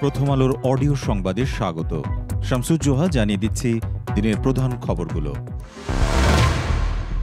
প্রথম আলোর অডিও সংবাদে স্বাগত। শামসুজ্জোহা জানিয়ে দিচ্ছি দিনের প্রধান খবরগুলো।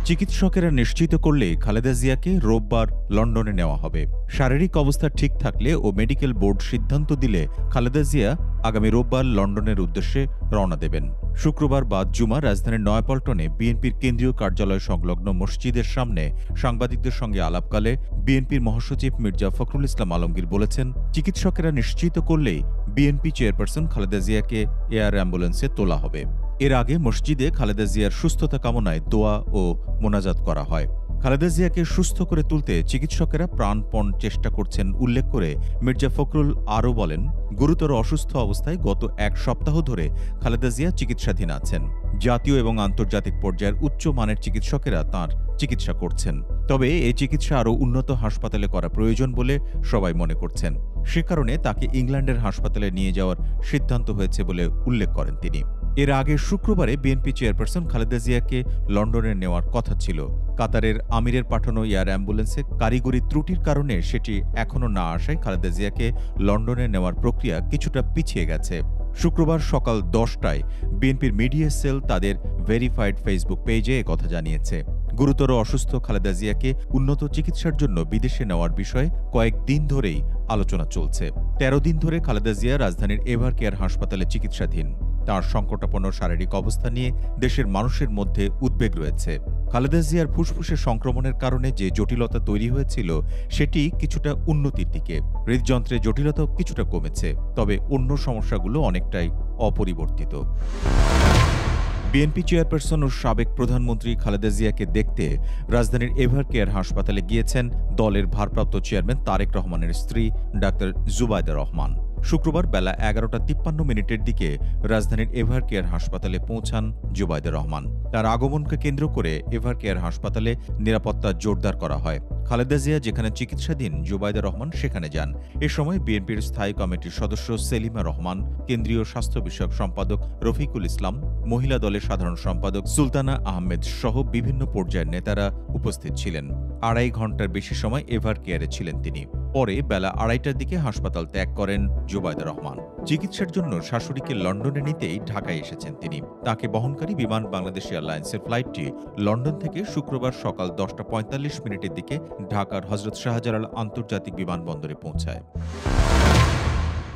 চিকিৎসকেরা নিশ্চিত করলে খালেদা জিয়াকে রোববার লন্ডনে নেওয়া হবে। শারীরিক অবস্থা ঠিক থাকলে ও মেডিকেল বোর্ড সিদ্ধান্ত দিলে খালেদা জিয়া আগামী রোববার লন্ডনের উদ্দেশ্যে রওনা দেবেন। শুক্রবার বাদ জুমা রাজধানীর নয়াপল্টনে বিএনপির কেন্দ্রীয় কার্যালয় সংলগ্ন মসজিদের সামনে সাংবাদিকদের সঙ্গে আলাপকালে বিএনপির মহাসচিব মির্জা ফখরুল ইসলাম আলমগীর বলেছেন, চিকিৎসকেরা নিশ্চিত করলেই বিএনপি চেয়ারপারসন খালেদা জিয়াকে এয়ার অ্যাম্বুলেন্সে তোলা হবে। এর আগে মসজিদে খালেদা জিয়ার সুস্থতা কামনায় দোয়া ও মোনাজাত করা হয়। খালেদা জিয়াকে সুস্থ করে তুলতে চিকিৎসকেরা প্রাণপণ চেষ্টা করছেন উল্লেখ করে মির্জা ফখরুল আরও বলেন, গুরুতর অসুস্থ অবস্থায় গত এক সপ্তাহ ধরে খালেদা জিয়া চিকিৎসাধীন আছেন। জাতীয় এবং আন্তর্জাতিক পর্যায়ের উচ্চ মানের চিকিৎসকেরা তাঁর চিকিৎসা করছেন। তবে এই চিকিৎসা আরও উন্নত হাসপাতালে করা প্রয়োজন বলে সবাই মনে করছেন। সে কারণে তাকে ইংল্যান্ডের হাসপাতালে নিয়ে যাওয়ার সিদ্ধান্ত হয়েছে বলে উল্লেখ করেন তিনি। এর আগে শুক্রবারে বিএনপি চেয়ারপারসন খালেদা জিয়াকে লন্ডনে নেওয়ার কথা ছিল। কাতারের আমিরের পাঠানো এয়ার অ্যাম্বুলেন্সে কারিগরি ত্রুটির কারণে সেটি এখনও না আসায় খালেদা জিয়াকে লন্ডনে নেওয়ার প্রক্রিয়া কিছুটা পিছিয়ে গেছে। শুক্রবার সকাল 10টায় বিএনপির মিডিয়া সেল তাদের ভেরিফাইড ফেসবুক পেজে একথা জানিয়েছে। গুরুতর অসুস্থ খালেদা জিয়াকে উন্নত চিকিৎসার জন্য বিদেশে নেওয়ার বিষয়ে কয়েকদিন ধরেই আলোচনা চলছে। 13 দিন ধরে খালেদা জিয়া রাজধানীর এভার কেয়ার হাসপাতালে চিকিৎসাধীন। তাঁর সংকটাপন্ন শারীরিক অবস্থা নিয়ে দেশের মানুষের মধ্যে উদ্বেগ রয়েছে। খালেদা জিয়ার ফুসফুসে সংক্রমণের কারণে যে জটিলতা তৈরি হয়েছিল সেটি কিছুটা উন্নতির দিকে। হৃদযন্ত্রে জটিলতাও কিছুটা কমেছে, তবে অন্য সমস্যাগুলো অনেকটাই অপরিবর্তিত। বিএনপি চেয়ারপারসন ও সাবেক প্রধানমন্ত্রী খালেদা জিয়াকে দেখতে রাজধানীর এভার কেয়ার হাসপাতালে গিয়েছেন দলের ভারপ্রাপ্ত চেয়ারম্যান তারেক রহমানের স্ত্রী ডাক্তার জুবাইদা রহমান। শুক্রবার বেলা 11টা 53 দিকে রাজধানীর এভার কেয়ার হাসপাতালে পৌঁছান জুবাইদা রহমান। তার আগমনকে কেন্দ্র করে এভার কেয়ার হাসপাতালে নিরাপত্তা জোরদার করা হয়। খালেদা জিয়া যেখানে চিকিৎসাধীন, জুবাইদা রহমান সেখানে যান। এ সময় বিএনপির স্থায়ী কমিটির সদস্য সেলিমা রহমান, কেন্দ্রীয় স্বাস্থ্য বিষয়ক সম্পাদক রফিকুল ইসলাম, মহিলা দলের সাধারণ সম্পাদক সুলতানা আহমেদ সহ বিভিন্ন পর্যায়ের নেতারা উপস্থিত ছিলেন। 2.5 ঘণ্টার বেশি সময় এভার কেয়ারে ছিলেন তিনি। পরে বেলা 2:30টার দিকে হাসপাতাল ত্যাগ করেন জুবাইদা রহমান। চিকিৎসার জন্য শাশুড়িকে লন্ডনে নিতেই ঢাকায় এসেছেন তিনি। তাকে বহনকারী বিমান বাংলাদেশ এয়ারলাইন্সের ফ্লাইটটি লন্ডন থেকে শুক্রবার সকাল 10টা 45 দিকে ঢাকার হজরত শাহজালাল আন্তর্জাতিক বিমানবন্দরে পৌঁছায়।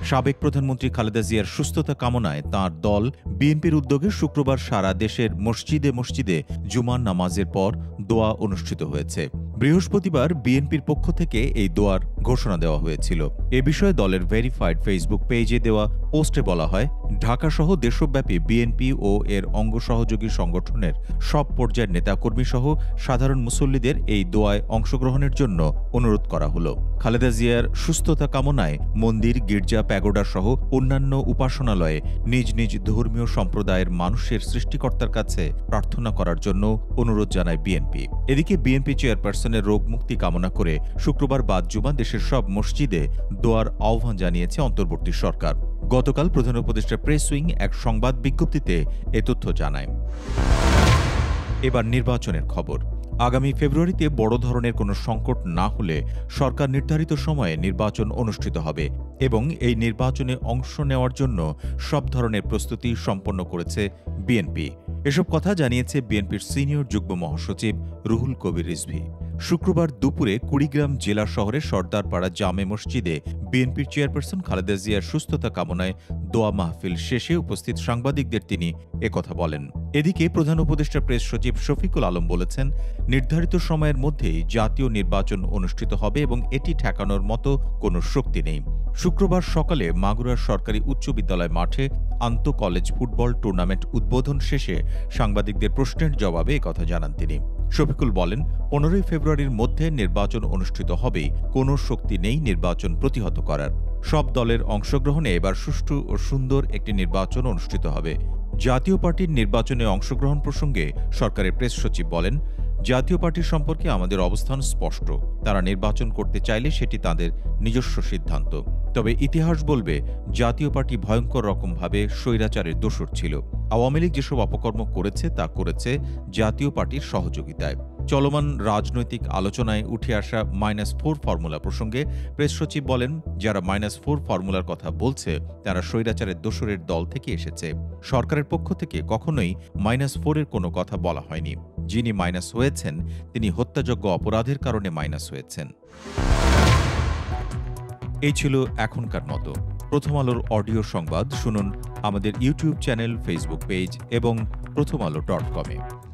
সাবেক প্রধানমন্ত্রী খালেদা জিয়ার সুস্থতা কামনায় তাঁর দল বিএনপির উদ্যোগে শুক্রবার সারা দেশের মসজিদে মসজিদে জুমার নামাজের পর দোয়া অনুষ্ঠিত হয়েছে। বৃহস্পতিবার বিএনপির পক্ষ থেকে এই দোয়ার ঘোষণা দেওয়া হয়েছিল। এ বিষয়ে দলের ভেরিফাইড ফেসবুক পেজে দেওয়া পোস্টে বলা হয়, ঢাকাসহ দেশব্যাপী বিএনপি ও এর অঙ্গ সহযোগী সংগঠনের সব পর্যায়ের নেতাকর্মী সহ সাধারণ মুসল্লিদের এই দোয়ায় অংশগ্রহণের জন্য অনুরোধ করা হল। খালেদা জিয়ার সুস্থতা কামনায় মন্দির, গির্জা, প্যাগোডা সহ অন্যান্য উপাসনালয়ে নিজ নিজ ধর্মীয় সম্প্রদায়ের মানুষের সৃষ্টিকর্তার কাছে প্রার্থনা করার জন্য অনুরোধ জানায় বিএনপি। এদিকে বিএনপি চেয়ারপারসনের রোগ মুক্তি কামনা করে শুক্রবার বাদ জুমা দেশের সব মসজিদে দোয়ার আহ্বান জানিয়েছে অন্তর্বর্তী সরকার। গতকাল প্রধান উপদেষ্টা প্রেস উইং এক সংবাদ বিজ্ঞপ্তিতে এ তথ্য জানায়। এবার নির্বাচনের খবর। আগামী ফেব্রুয়ারিতে বড় ধরনের কোনো সংকট না হলে সরকার নির্ধারিত সময়ে নির্বাচন অনুষ্ঠিত হবে এবং এই নির্বাচনে অংশ নেওয়ার জন্য সব ধরনের প্রস্তুতি সম্পন্ন করেছে বিএনপি। এসব কথা জানিয়েছে বিএনপির সিনিয়র যুগ্ম মহাসচিব রুহুল কবির রিজভী। শুক্রবার দুপুরে কুড়িগ্রাম জেলা শহরের সর্দারপাড়া জামে মসজিদে বিএনপির চেয়ারপারসন খালেদা জিয়ার সুস্থতা কামনায় দোয়া মাহফিল শেষে উপস্থিত সাংবাদিকদের তিনি একথা বলেন। এদিকে প্রধান উপদেষ্টা প্রেস সচিব শফিকুল আলম বলেছেন, নির্ধারিত সময়ের মধ্যেই জাতীয় নির্বাচন অনুষ্ঠিত হবে এবং এটি ঠেকানোর মতো কোনো শক্তি নেই। শুক্রবার সকালে মাগুরার সরকারি উচ্চ বিদ্যালয় মাঠে আন্তঃ কলেজ ফুটবল টুর্নামেন্ট উদ্বোধন শেষে সাংবাদিকদের প্রশ্নের জবাবে একথা জানান তিনি। শফিকুল বলেন, 15 ফেব্রুয়ারির মধ্যে নির্বাচন অনুষ্ঠিত হবেই, কোনো শক্তি নেই নির্বাচন প্রতিহত করার। সব দলের অংশগ্রহণে এবার সুষ্ঠু ও সুন্দর একটি নির্বাচন অনুষ্ঠিত হবে। জাতীয় পার্টির নির্বাচনে অংশগ্রহণ প্রসঙ্গে সরকারের প্রেস সচিব বলেন, জাতীয় পার্টির সম্পর্কে আমাদের অবস্থান স্পষ্ট। তারা নির্বাচন করতে চাইলে সেটি তাদের নিজস্ব সিদ্ধান্ত। তবে ইতিহাস বলবে, জাতীয় পার্টি ভয়ঙ্কর রকমভাবে স্বৈরাচারের দোসর ছিল। আওয়ামী লীগ যেসব অপকর্ম করেছে তা করেছে জাতীয় পার্টির সহযোগিতায়। চলমান রাজনৈতিক আলোচনায় উঠে আসা -4 ফর্মুলা প্রসঙ্গে প্রেস সচিব বলেন, যারা -4 ফর্মুলার কথা বলছে তারা স্বৈরাচারের দোসরের দল থেকে এসেছে। সরকারের পক্ষ থেকে কখনোই -4 এর কোনো কথা বলা হয়নি। যিনি মাইনাস হয়েছেন তিনি হত্যাযোগ্য অপরাধের কারণে মাইনাস হয়েছেন। এই ছিল এখনকার মতো। প্রথম আলোর অডিও সংবাদ শুনুন আমাদের ইউটিউব চ্যানেল, ফেসবুক পেজ এবং prothomalo.com-এ।